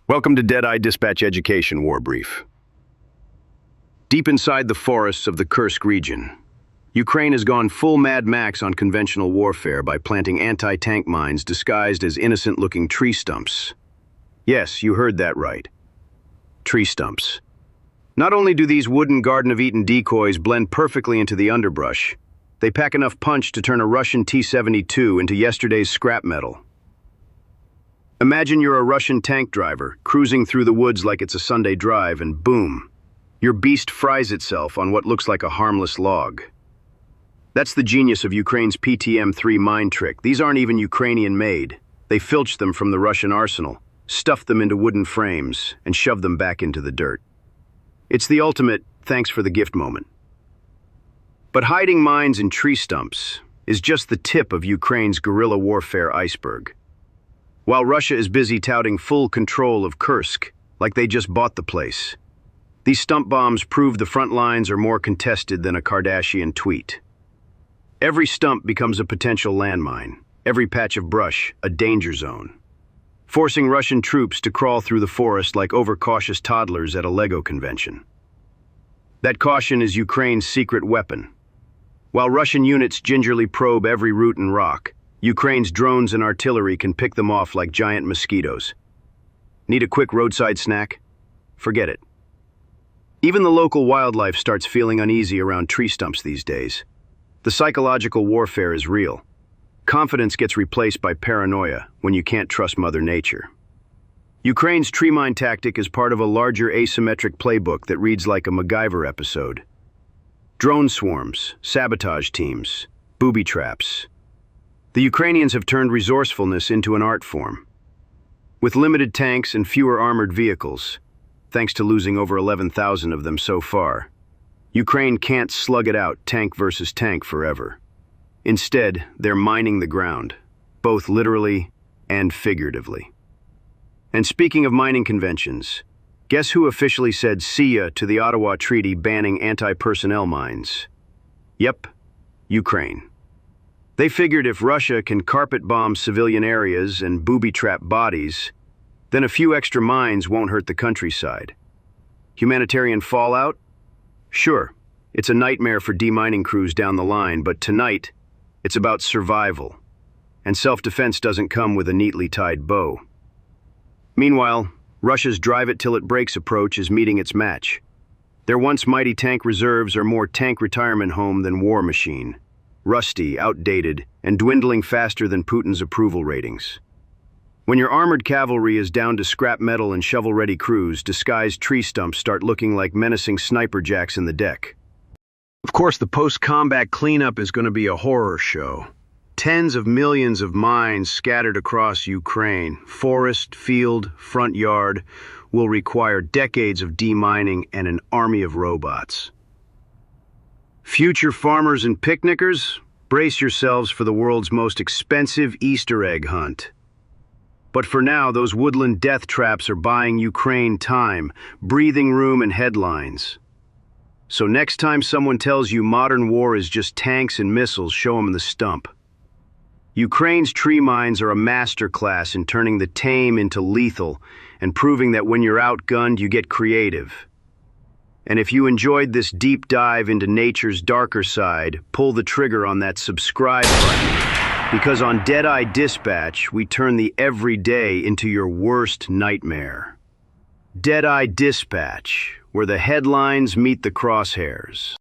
Welcome to Dead-Eye Dispatch Education War Brief. Deep inside the forests of the Kursk region, Ukraine has gone full Mad Max on conventional warfare by planting anti-tank mines disguised as innocent-looking tree stumps. Yes, you heard that right. Tree stumps. Not only do these wooden Garden of Eden decoys blend perfectly into the underbrush, they pack enough punch to turn a Russian T-72 into yesterday's scrap metal. Imagine you're a Russian tank driver, cruising through the woods like it's a Sunday drive, and boom, your beast fries itself on what looks like a harmless log. That's the genius of Ukraine's PTM-3 mine trick. These aren't even Ukrainian-made. They filched them from the Russian arsenal, stuffed them into wooden frames, and shoved them back into the dirt. It's the ultimate thanks for the gift moment. But hiding mines in tree stumps is just the tip of Ukraine's guerrilla warfare iceberg. While Russia is busy touting full control of Kursk, like they just bought the place, these stump bombs prove the front lines are more contested than a Kardashian tweet. Every stump becomes a potential landmine, every patch of brush a danger zone, forcing Russian troops to crawl through the forest like overcautious toddlers at a Lego convention. That caution is Ukraine's secret weapon. While Russian units gingerly probe every root and rock, Ukraine's drones and artillery can pick them off like giant mosquitoes. Need a quick roadside snack? Forget it. Even the local wildlife starts feeling uneasy around tree stumps these days. The psychological warfare is real. Confidence gets replaced by paranoia when you can't trust Mother Nature. Ukraine's tree mine tactic is part of a larger asymmetric playbook that reads like a MacGyver episode. Drone swarms, sabotage teams, booby traps. The Ukrainians have turned resourcefulness into an art form. With limited tanks and fewer armored vehicles, thanks to losing over 11,000 of them so far, Ukraine can't slug it out tank versus tank forever. Instead, they're mining the ground, both literally and figuratively. And speaking of mining conventions, guess who officially said see ya to the Ottawa Treaty banning anti-personnel mines? Yep, Ukraine. They figured if Russia can carpet bomb civilian areas and booby-trap bodies, then a few extra mines won't hurt the countryside. Humanitarian fallout? Sure, it's a nightmare for demining crews down the line, but tonight, it's about survival. And self-defense doesn't come with a neatly tied bow. Meanwhile, Russia's drive-it-till-it-breaks approach is meeting its match. Their once mighty tank reserves are more tank retirement home than war machine. Rusty, outdated, and dwindling faster than Putin's approval ratings. When your armored cavalry is down to scrap metal and shovel-ready crews, disguised tree stumps start looking like menacing sniper jacks in the deck. Of course, the post-combat cleanup is going to be a horror show. Tens of millions of mines scattered across Ukraine, forest, field, front yard, will require decades of demining and an army of robots. Future farmers and picnickers, brace yourselves for the world's most expensive Easter egg hunt. But for now, those woodland death traps are buying Ukraine time, breathing room, and headlines. So next time someone tells you modern war is just tanks and missiles, show them the stump. Ukraine's tree mines are a masterclass in turning the tame into lethal and proving that when you're outgunned, you get creative. And if you enjoyed this deep dive into nature's darker side, pull the trigger on that subscribe button. Because on Dead-Eye Dispatch, we turn the everyday into your worst nightmare. Dead-Eye Dispatch, where the headlines meet the crosshairs.